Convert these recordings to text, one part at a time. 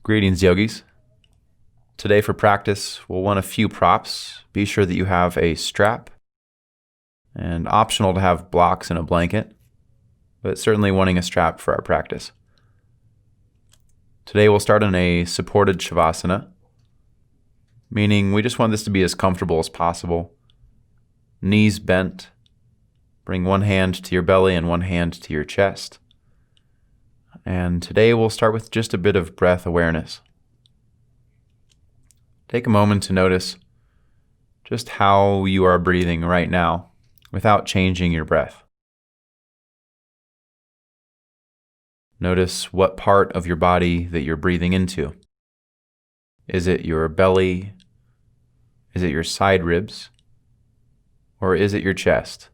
Greetings, yogis. Today for practice, we'll want a few props. Be sure that you have a strap, and optional to have blocks and a blanket, but certainly wanting a strap for our practice. Today we'll start in a supported Savasana, meaning we just want this to be as comfortable as possible. Knees bent. Bring one hand to your belly and one hand to your chest. And today we'll start with just a bit of breath awareness. Take a moment to notice just how you are breathing right now without changing your breath. Notice what part of your body that you're breathing into. Is it your belly? Is it your side ribs? Or is it your chest?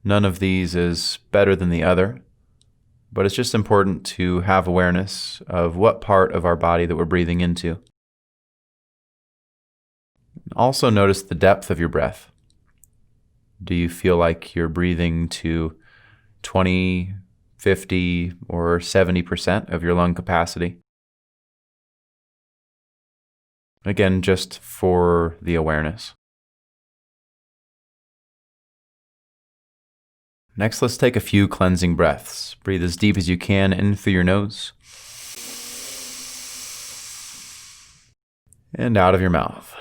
None of these is better than the other, but it's just important to have awareness of what part of our body that we're breathing into. Also notice the depth of your breath. Do you feel like you're breathing to 20, 50, or 70% of your lung capacity? Again, just for the awareness. Next, let's take a few cleansing breaths. Breathe as deep as you can in through your nose and out of your mouth.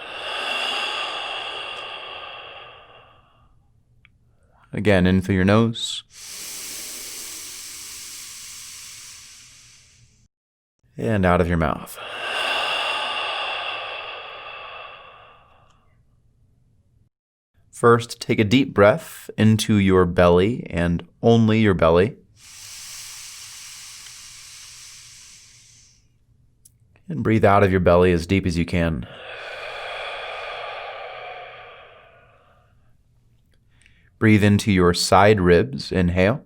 Again, in through your nose and out of your mouth. First, take a deep breath into your belly and only your belly. And breathe out of your belly as deep as you can. Breathe into your side ribs, inhale.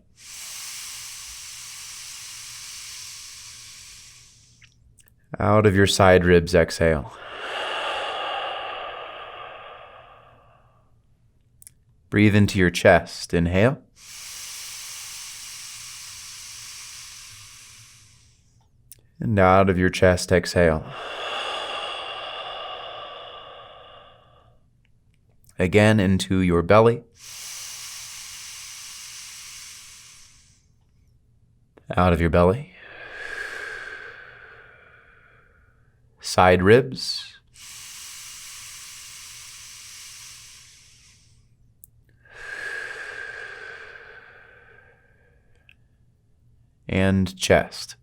Out of your side ribs, exhale. Breathe into your chest, inhale. And out of your chest, exhale. Again, into your belly. Out of your belly. Side ribs. And chest.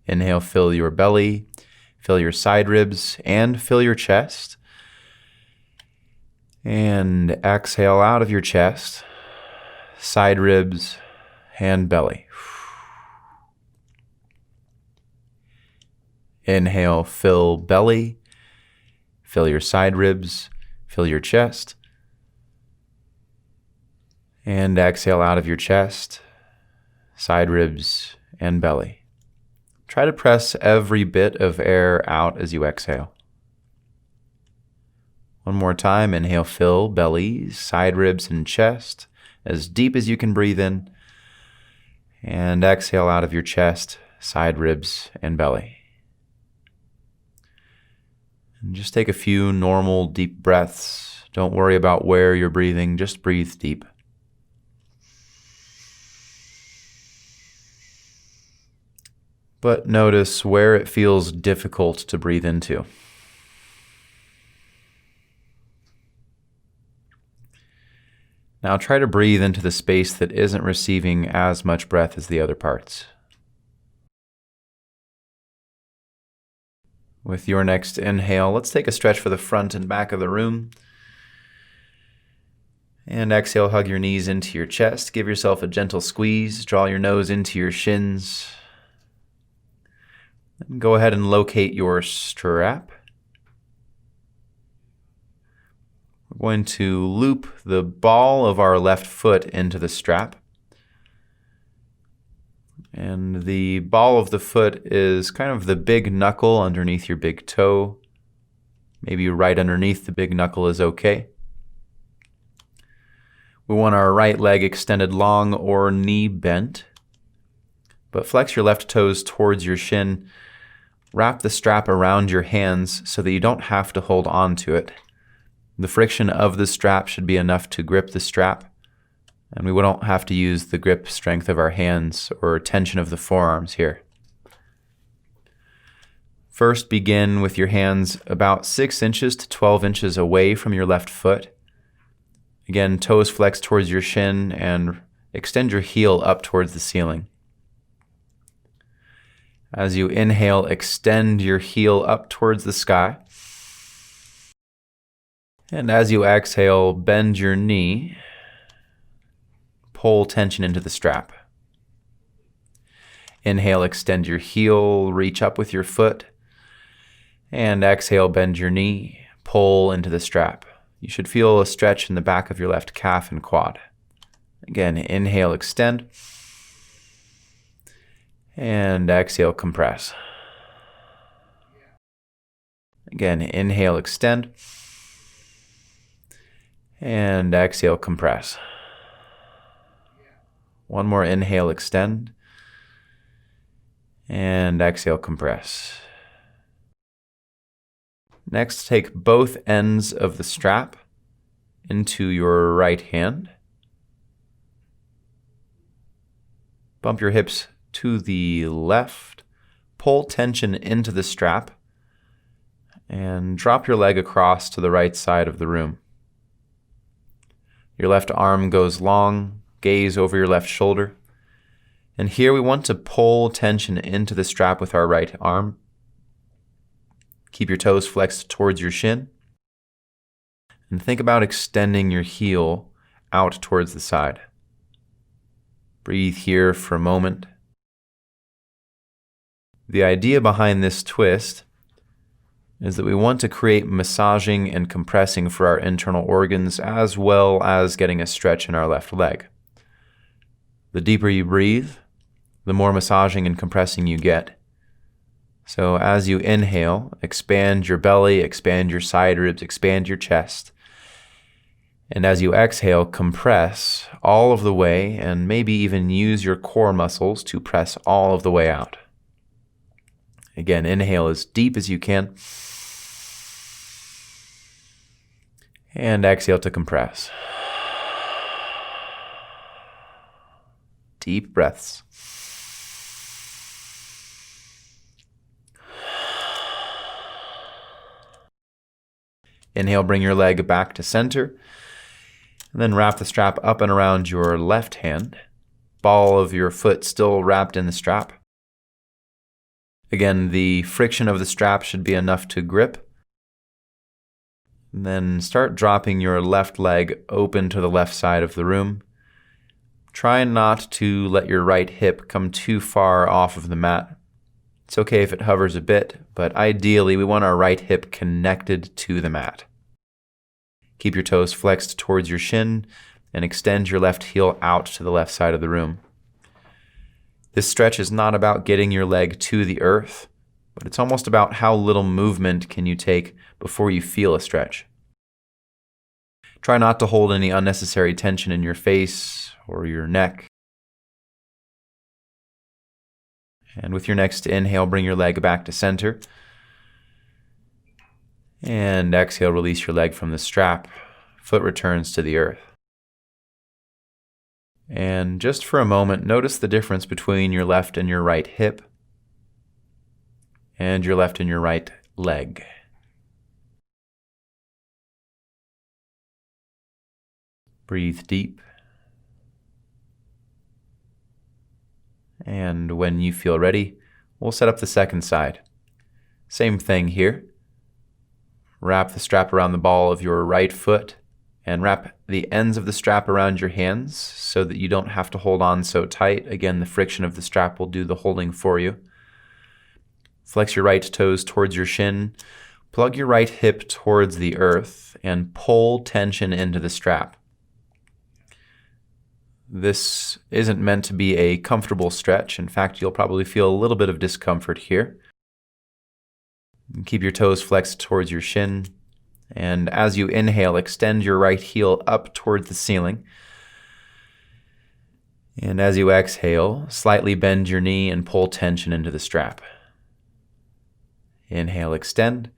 Inhale, fill your belly, fill your side ribs, and fill your chest. And exhale out of your chest, side ribs, and belly. Inhale, fill belly, fill your side ribs, fill your chest. And exhale out of your chest, side ribs, and belly. Try to press every bit of air out as you exhale. One more time, inhale, fill belly, side ribs, and chest as deep as you can breathe in. And exhale out of your chest, side ribs, and belly. And just take a few normal deep breaths. Don't worry about where you're breathing, just breathe deep. But notice where it feels difficult to breathe into. Now try to breathe into the space that isn't receiving as much breath as the other parts. With your next inhale, let's take a stretch for the front and back of the room. And exhale, hug your knees into your chest. Give yourself a gentle squeeze. Draw your nose into your shins. And go ahead and locate your strap. We're going to loop the ball of our left foot into the strap. And the ball of the foot is kind of the big knuckle underneath your big toe. Maybe right underneath the big knuckle is okay. We want our right leg extended long or knee bent, but flex your left toes towards your shin. Wrap the strap around your hands so that you don't have to hold on to it. The friction of the strap should be enough to grip the strap, and we don't have to use the grip strength of our hands or tension of the forearms here. First, begin with your hands about 6 inches to 12 inches away from your left foot. Again, toes flex towards your shin and extend your heel up towards the ceiling. As you inhale, extend your heel up towards the sky. And as you exhale, bend your knee. Pull tension into the strap. Inhale, extend your heel, reach up with your foot. And exhale, bend your knee, pull into the strap. You should feel a stretch in the back of your left calf and quad. Again, inhale, extend. And exhale, compress. Again, inhale, extend. And exhale, compress. One more inhale, extend. And exhale, compress. Next, take both ends of the strap into your right hand. Bump your hips to the left. Pull tension into the strap and drop your leg across to the right side of the room. Your left arm goes long, gaze over your left shoulder. And here we want to pull tension into the strap with our right arm. Keep your toes flexed towards your shin. And think about extending your heel out towards the side. Breathe here for a moment. The idea behind this twist is that we want to create massaging and compressing for our internal organs as well as getting a stretch in our left leg. The deeper you breathe, the more massaging and compressing you get. So as you inhale, expand your belly, expand your side ribs, expand your chest. And as you exhale, compress all of the way and maybe even use your core muscles to press all of the way out. Again, inhale as deep as you can. And exhale to compress. Deep breaths. Inhale, bring your leg back to center, and then wrap the strap up and around your left hand. Ball of your foot still wrapped in the strap. Again, the friction of the strap should be enough to grip. And then start dropping your left leg open to the left side of the room. Try not to let your right hip come too far off of the mat. It's okay if it hovers a bit, but ideally we want our right hip connected to the mat. Keep your toes flexed towards your shin and extend your left heel out to the left side of the room. This stretch is not about getting your leg to the earth, but it's almost about how little movement can you take before you feel a stretch. Try not to hold any unnecessary tension in your face or your neck. And with your next inhale, bring your leg back to center. And exhale, release your leg from the strap. Foot returns to the earth. And just for a moment, notice the difference between your left and your right hip and your left and your right leg. Breathe deep. And when you feel ready, we'll set up the second side. Same thing here. Wrap the strap around the ball of your right foot and wrap the ends of the strap around your hands so that you don't have to hold on so tight. Again, the friction of the strap will do the holding for you. Flex your right toes towards your shin. Plug your right hip towards the earth and pull tension into the strap. This isn't meant to be a comfortable stretch. In fact, you'll probably feel a little bit of discomfort here. And keep your toes flexed towards your shin. And as you inhale, extend your right heel up toward the ceiling. And as you exhale, slightly bend your knee and pull tension into the strap. Inhale, extend.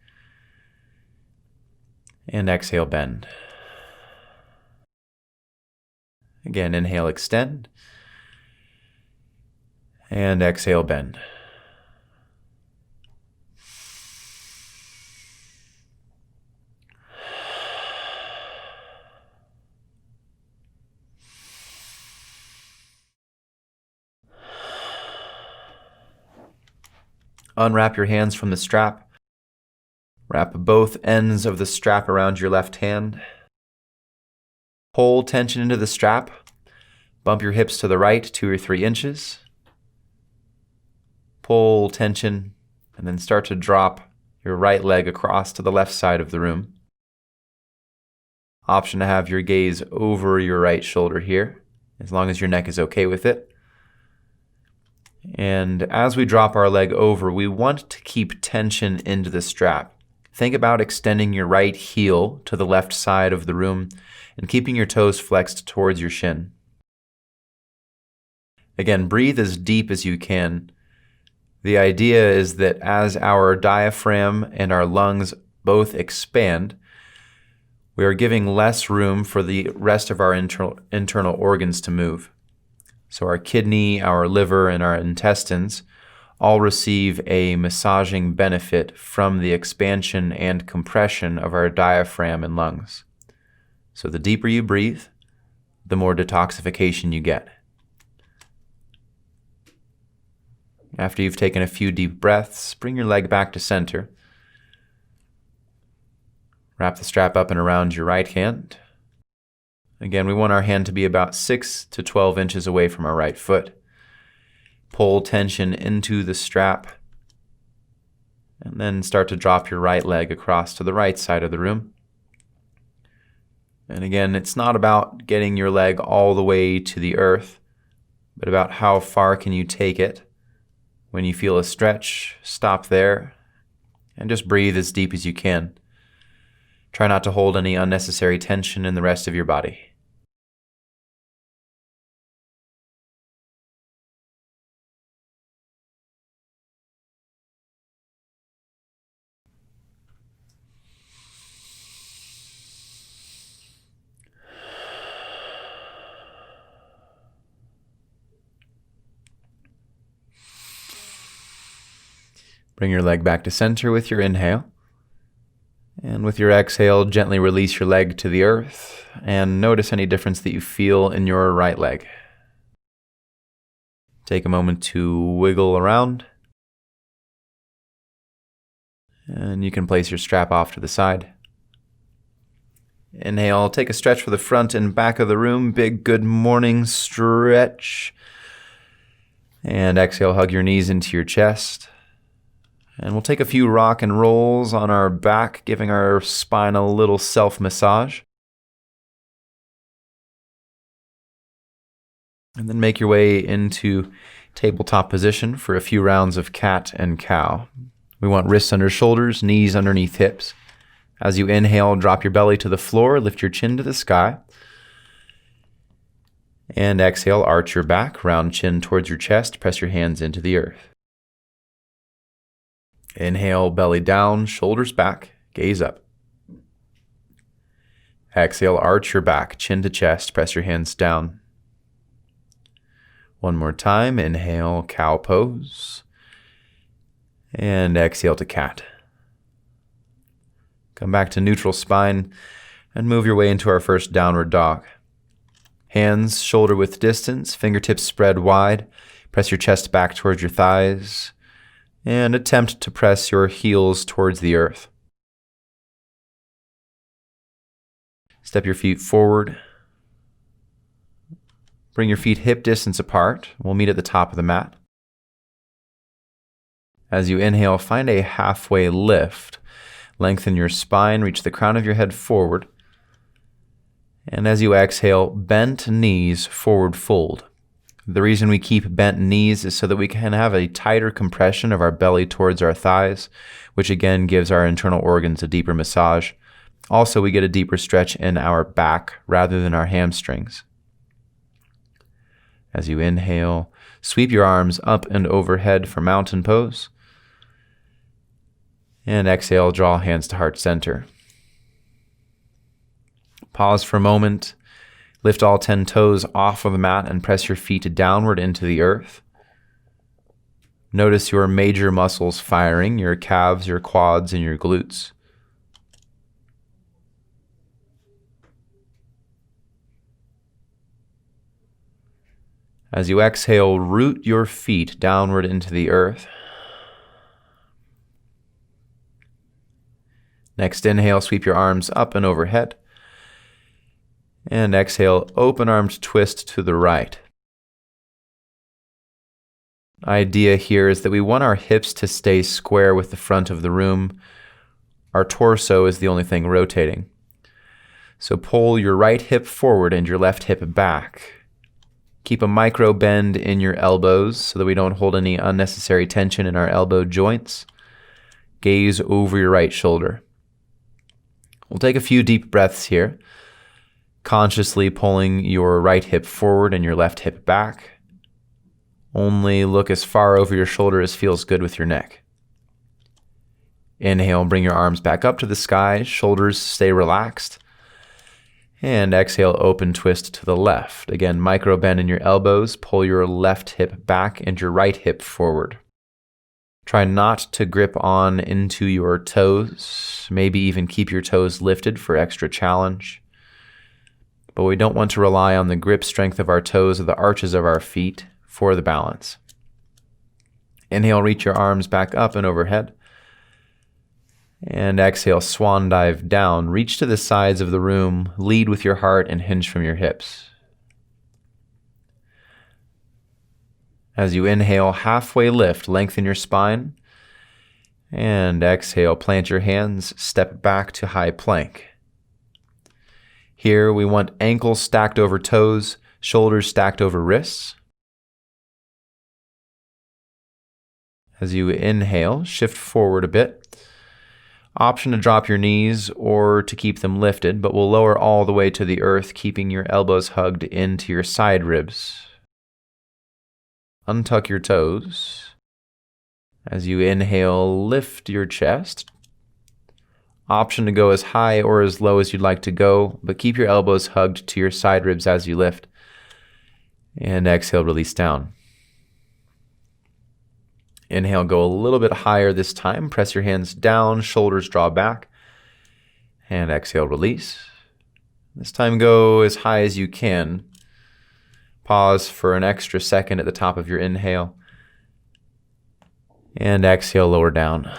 And exhale, bend. Again, inhale, extend. And exhale, bend. Unwrap your hands from the strap. Wrap both ends of the strap around your left hand. Pull tension into the strap. Bump your hips to the right 2 or 3 inches. Pull tension, and then start to drop your right leg across to the left side of the room. Option to have your gaze over your right shoulder here, as long as your neck is okay with it. And as we drop our leg over, we want to keep tension into the strap. Think about extending your right heel to the left side of the room and keeping your toes flexed towards your shin. Again, breathe as deep as you can. The idea is that as our diaphragm and our lungs both expand, we are giving less room for the rest of our internal organs to move. So our kidney, our liver, and our intestines all receive a massaging benefit from the expansion and compression of our diaphragm and lungs. So the deeper you breathe, the more detoxification you get. After you've taken a few deep breaths, bring your leg back to center. Wrap the strap up and around your right hand. Again, we want our hand to be about 6 to 12 inches away from our right foot. Pull tension into the strap, and then start to drop your right leg across to the right side of the room. And again, it's not about getting your leg all the way to the earth, but about how far can you take it. When you feel a stretch, stop there, and just breathe as deep as you can. Try not to hold any unnecessary tension in the rest of your body. Bring your leg back to center with your inhale. And with your exhale, gently release your leg to the earth and notice any difference that you feel in your right leg. Take a moment to wiggle around. And you can place your strap off to the side. Inhale, take a stretch for the front and back of the room. Big good morning stretch. And exhale, hug your knees into your chest. And we'll take a few rock and rolls on our back, giving our spine a little self-massage. And then make your way into tabletop position for a few rounds of cat and cow. We want wrists under shoulders, knees underneath hips. As you inhale, drop your belly to the floor, lift your chin to the sky. And exhale, arch your back, round chin towards your chest, press your hands into the earth. Inhale, belly down, shoulders back, gaze up. Exhale, arch your back, chin to chest, press your hands down. One more time, inhale, cow pose. And exhale to cat. Come back to neutral spine and move your way into our first downward dog. Hands shoulder width distance, fingertips spread wide. Press your chest back towards your thighs. And attempt to press your heels towards the earth. Step your feet forward. Bring your feet hip distance apart. We'll meet at the top of the mat. As you inhale, find a halfway lift. Lengthen your spine, reach the crown of your head forward. And as you exhale, bent knees forward fold. The reason we keep bent knees is so that we can have a tighter compression of our belly towards our thighs, which again gives our internal organs a deeper massage. Also, we get a deeper stretch in our back rather than our hamstrings. As you inhale, sweep your arms up and overhead for mountain pose. And exhale, draw hands to heart center. Pause for a moment. Lift all 10 toes off of the mat and press your feet downward into the earth. Notice your major muscles firing, your calves, your quads, and your glutes. As you exhale, root your feet downward into the earth. Next inhale, sweep your arms up and overhead. And exhale, open armed twist to the right. Idea here is that we want our hips to stay square with the front of the room. Our torso is the only thing rotating. So pull your right hip forward and your left hip back. Keep a micro bend in your elbows so that we don't hold any unnecessary tension in our elbow joints. Gaze over your right shoulder. We'll take a few deep breaths here, consciously pulling your right hip forward and your left hip back. Only look as far over your shoulder as feels good with your neck. Inhale, bring your arms back up to the sky, shoulders stay relaxed. And exhale, open twist to the left. Again, micro bend in your elbows, pull your left hip back and your right hip forward. Try not to grip on into your toes, maybe even keep your toes lifted for extra challenge. But we don't want to rely on the grip strength of our toes or the arches of our feet for the balance. Inhale, reach your arms back up and overhead. And exhale, swan dive down. Reach to the sides of the room, lead with your heart and hinge from your hips. As you inhale, halfway lift, lengthen your spine. And exhale, plant your hands, step back to high plank. Here we want ankles stacked over toes, shoulders stacked over wrists. As you inhale, shift forward a bit. Option to drop your knees or to keep them lifted, but we'll lower all the way to the earth, keeping your elbows hugged into your side ribs. Untuck your toes. As you inhale, lift your chest. Option to go as high or as low as you'd like to go, but keep your elbows hugged to your side ribs as you lift. And exhale, release down. Inhale, go a little bit higher this time. Press your hands down, shoulders draw back. And exhale, release. This time go as high as you can. Pause for an extra second at the top of your inhale. And exhale, lower down.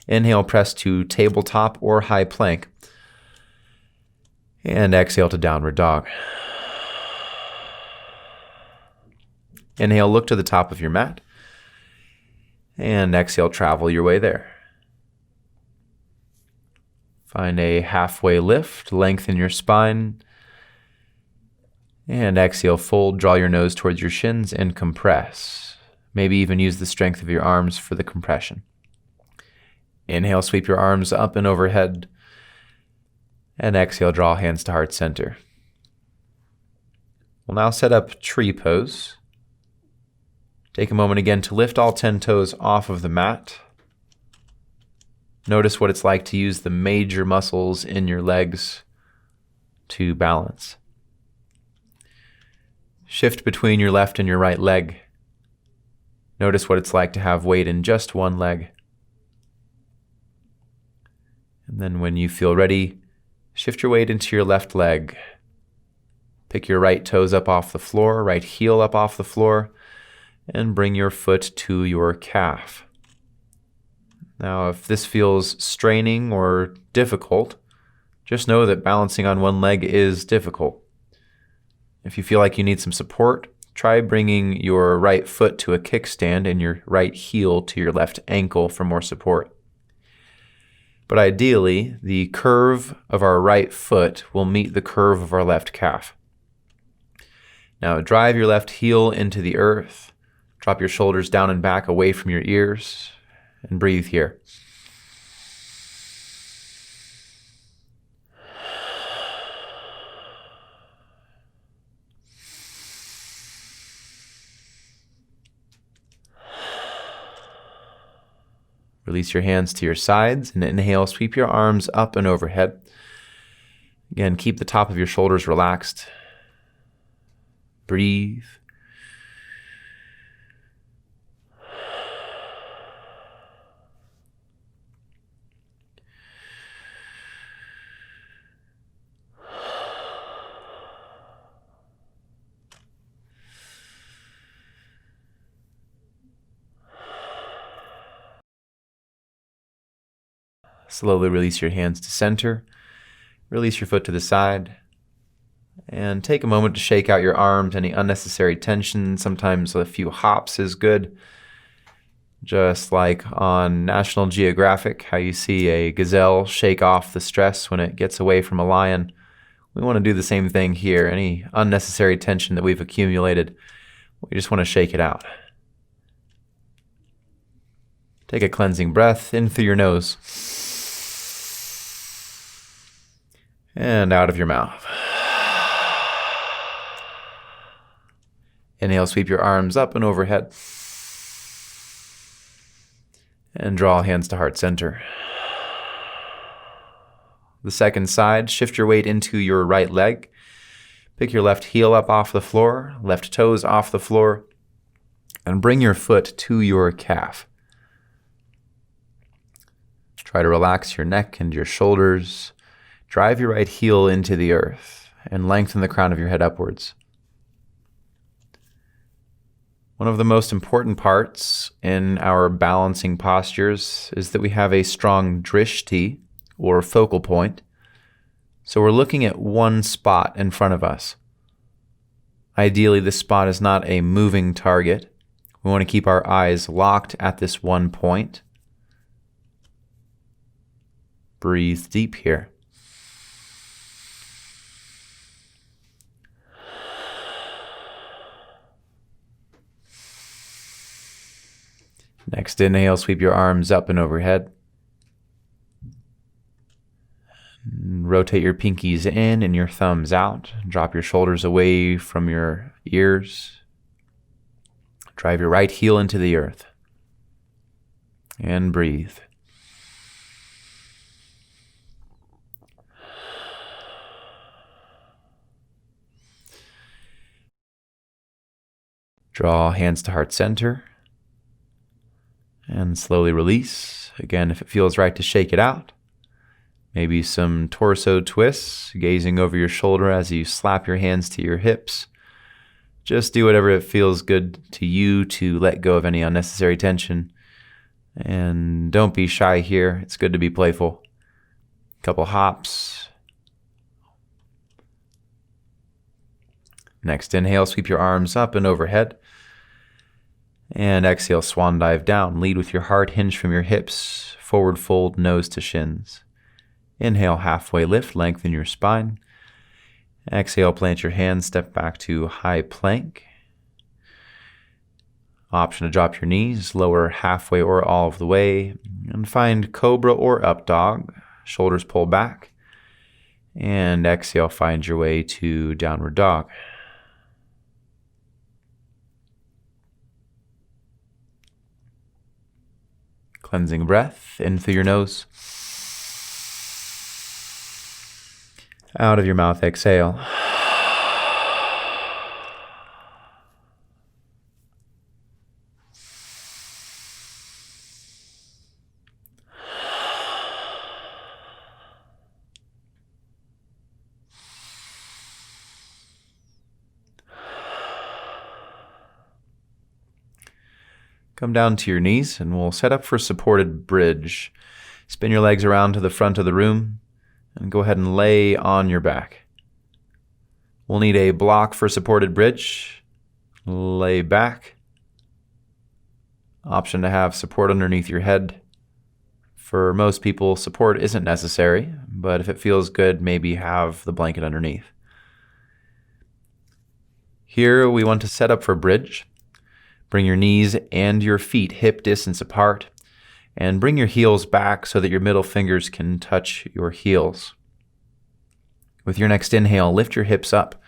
Inhale, press to tabletop or high plank. And exhale to downward dog. Inhale, look to the top of your mat. And exhale, travel your way there. Find a halfway lift, lengthen your spine. And exhale, fold, draw your nose towards your shins and compress. Maybe even use the strength of your arms for the compression. Inhale, sweep your arms up and overhead. And exhale, draw hands to heart center. We'll now set up tree pose. Take a moment again to lift all 10 toes off of the mat. Notice what it's like to use the major muscles in your legs to balance. Shift between your left and your right leg. Notice what it's like to have weight in just one leg. And then when you feel ready, shift your weight into your left leg. Pick your right toes up off the floor, right heel up off the floor, and bring your foot to your calf. Now, if this feels straining or difficult, just know that balancing on one leg is difficult. If you feel like you need some support, try bringing your right foot to a kickstand and your right heel to your left ankle for more support. But ideally, the curve of our right foot will meet the curve of our left calf. Now drive your left heel into the earth. Drop your shoulders down and back away from your ears and breathe here. Release your hands to your sides and inhale, sweep your arms up and overhead. Again, keep the top of your shoulders relaxed. Breathe. Slowly release your hands to center. Release your foot to the side. And take a moment to shake out your arms, any unnecessary tension. Sometimes a few hops is good. Just like on National Geographic, how you see a gazelle shake off the stress when it gets away from a lion. We want to do the same thing here. Any unnecessary tension that we've accumulated, we just want to shake it out. Take a cleansing breath in through your nose and out of your mouth. Inhale, sweep your arms up and overhead. And draw hands to heart center. The second side, shift your weight into your right leg. Pick your left heel up off the floor, left toes off the floor, and bring your foot to your calf. Try to relax your neck and your shoulders. Drive your right heel into the earth and lengthen the crown of your head upwards. One of the most important parts in our balancing postures is that we have a strong drishti, or focal point. So we're looking at one spot in front of us. Ideally, this spot is not a moving target. We want to keep our eyes locked at this one point. Breathe deep here. Next inhale, sweep your arms up and overhead. Rotate your pinkies in and your thumbs out. Drop your shoulders away from your ears. Drive your right heel into the earth. And breathe. Draw hands to heart center. And slowly release. Again, if it feels right to shake it out. Maybe some torso twists, gazing over your shoulder as you slap your hands to your hips. Just do whatever it feels good to you to let go of any unnecessary tension. And don't be shy here. It's good to be playful. Couple hops. Next inhale, sweep your arms up and overhead. And exhale, swan dive down. Lead with your heart, hinge from your hips, forward fold, nose to shins. Inhale, halfway lift, lengthen your spine. Exhale, plant your hands, step back to high plank. Option to drop your knees, lower halfway or all of the way. And find cobra or up dog. Shoulders pull back. And exhale, find your way to downward dog. Cleansing breath in through your nose. Out of your mouth, exhale. Come down to your knees and we'll set up for supported bridge. Spin your legs around to the front of the room and go ahead and lay on your back. We'll need a block for supported bridge. Lay back. Option to have support underneath your head. For most people, support isn't necessary, but if it feels good, maybe have the blanket underneath. Here we want to set up for bridge. Bring your knees and your feet hip distance apart, and bring your heels back so that your middle fingers can touch your heels. With your next inhale, lift your hips up,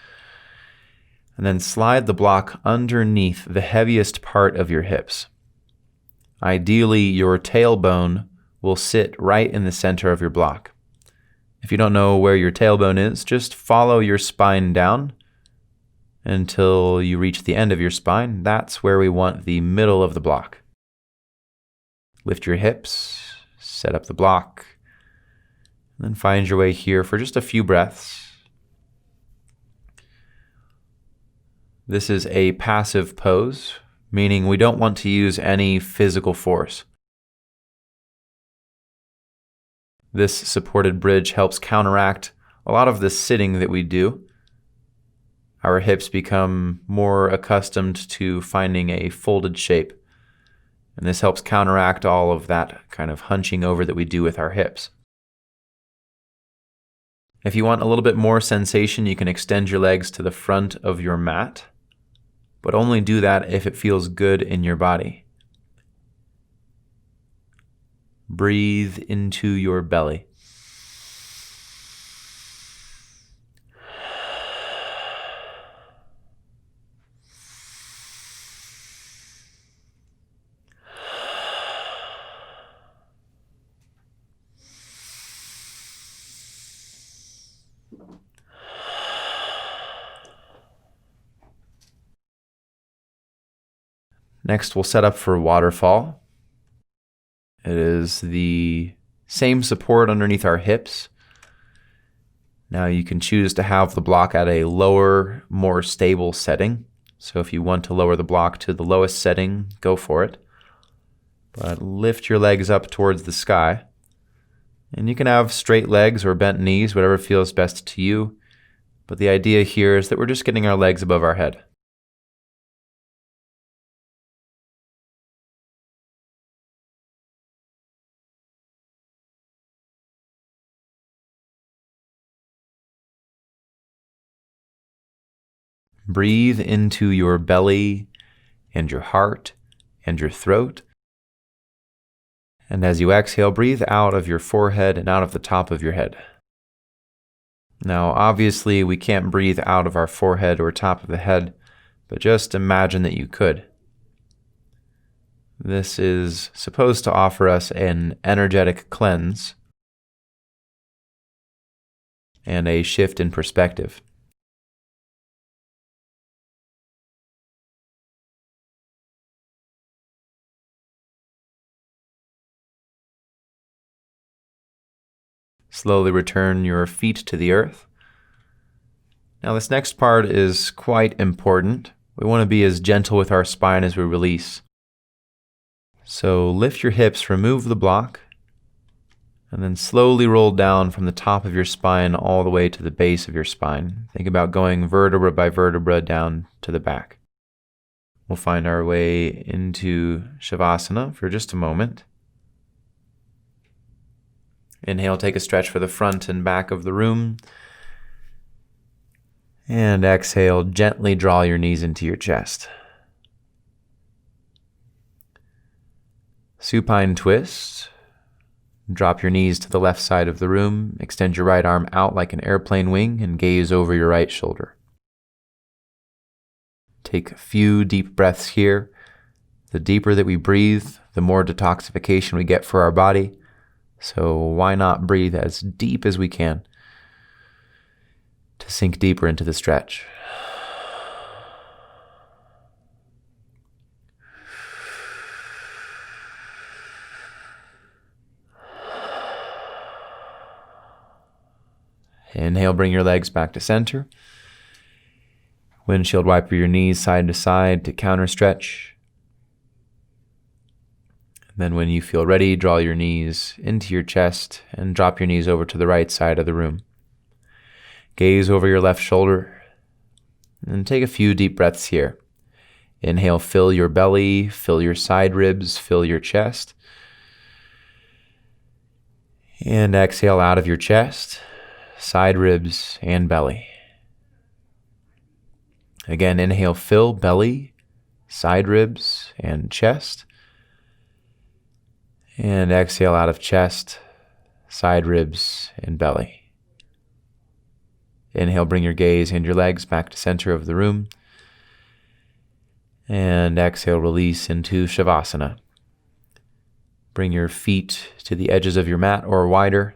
and then slide the block underneath the heaviest part of your hips. Ideally, your tailbone will sit right in the center of your block. If you don't know where your tailbone is, just follow your spine down until you reach the end of your spine. That's where we want the middle of the block. Lift your hips, set up the block, and then find your way here for just a few breaths. This is a passive pose, meaning we don't want to use any physical force. This supported bridge helps counteract a lot of the sitting that we do. Our hips become more accustomed to finding a folded shape, and this helps counteract all of that kind of hunching over that we do with our hips. If you want a little bit more sensation, you can extend your legs to the front of your mat, but only do that if it feels good in your body. Breathe into your belly. Next, we'll set up for waterfall. It is the same support underneath our hips. Now you can choose to have the block at a lower, more stable setting. So if you want to lower the block to the lowest setting, go for it. But lift your legs up towards the sky. And you can have straight legs or bent knees, whatever feels best to you. But the idea here is that we're just getting our legs above our head. Breathe into your belly and your heart and your throat. And as you exhale, breathe out of your forehead and out of the top of your head. Now, obviously, we can't breathe out of our forehead or top of the head, but just imagine that you could. This is supposed to offer us an energetic cleanse and a shift in perspective. Slowly return your feet to the earth. Now this next part is quite important. We want to be as gentle with our spine as we release. So lift your hips, remove the block, and then slowly roll down from the top of your spine all the way to the base of your spine. Think about going vertebra by vertebra down to the back. We'll find our way into Savasana for just a moment. Inhale, take a stretch for the front and back of the room. And exhale, gently draw your knees into your chest. Supine twist. Drop your knees to the left side of the room. Extend your right arm out like an airplane wing and gaze over your right shoulder. Take a few deep breaths here. The deeper that we breathe, the more detoxification we get for our body. So why not breathe as deep as we can to sink deeper into the stretch. Inhale, bring your legs back to center. Windshield wiper your knees side to side to counter stretch. Then when you feel ready, draw your knees into your chest and drop your knees over to the right side of the room. Gaze over your left shoulder and take a few deep breaths here. Inhale, fill your belly, fill your side ribs, fill your chest. And exhale out of your chest, side ribs, and belly. Again, inhale, fill belly, side ribs, and chest. And exhale out of chest, side ribs, and belly. Inhale, bring your gaze and your legs back to center of the room. And exhale, release into Savasana. Bring your feet to the edges of your mat or wider.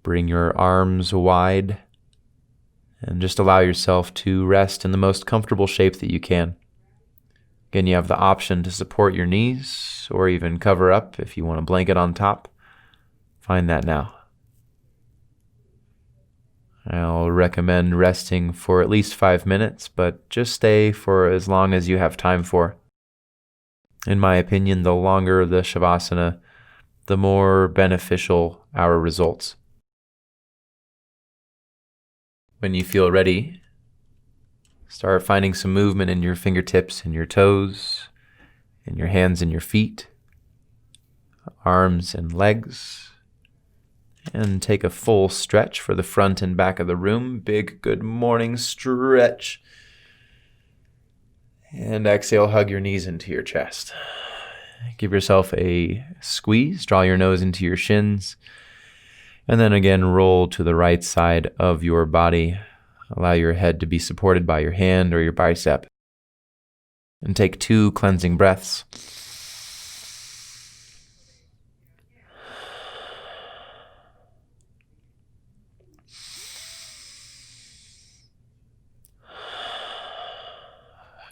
Bring your arms wide. And just allow yourself to rest in the most comfortable shape that you can. Again, you have the option to support your knees or even cover up if you want a blanket on top. Find that now. I'll recommend resting for at least 5 minutes, but just stay for as long as you have time for. In my opinion, the longer the Shavasana, the more beneficial our results. When you feel ready, start finding some movement in your fingertips and your toes, in your hands and your feet, arms and legs. And take a full stretch for the front and back of the room. Big good morning stretch. And exhale, hug your knees into your chest. Give yourself a squeeze. Draw your nose into your shins. And then again, roll to the right side of your body. Allow your head to be supported by your hand or your bicep. And take 2 cleansing breaths.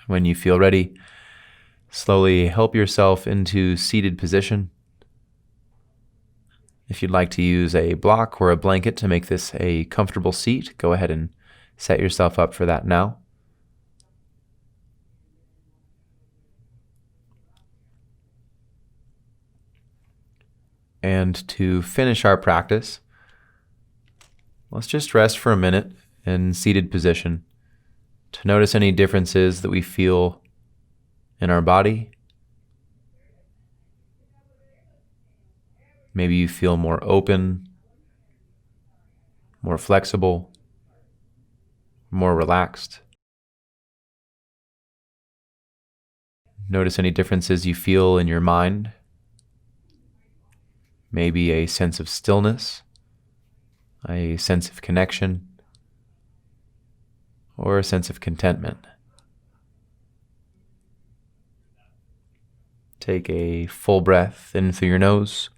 When you feel ready, slowly help yourself into seated position. If you'd like to use a block or a blanket to make this a comfortable seat, go ahead and set yourself up for that now. And to finish our practice, let's just rest for a minute in seated position to notice any differences that we feel in our body. Maybe you feel more open, more flexible, more relaxed. Notice any differences you feel in your mind. Maybe a sense of stillness, a sense of connection, or a sense of contentment. Take a full breath in through your nose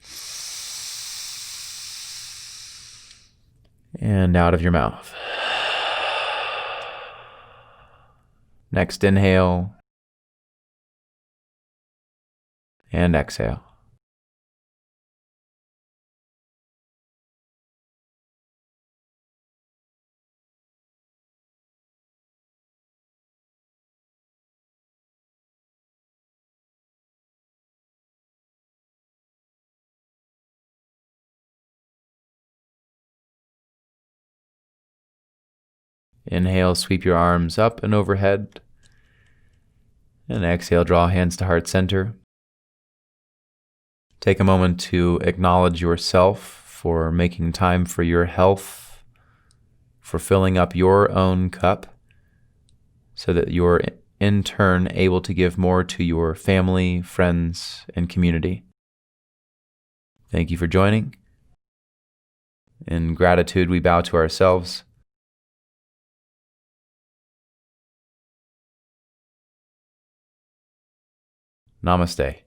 and out of your mouth. Next, inhale and exhale. Inhale, sweep your arms up and overhead. And exhale, draw hands to heart center. Take a moment to acknowledge yourself for making time for your health, for filling up your own cup, so that you're in turn able to give more to your family, friends, and community. Thank you for joining. In gratitude, we bow to ourselves. Namaste.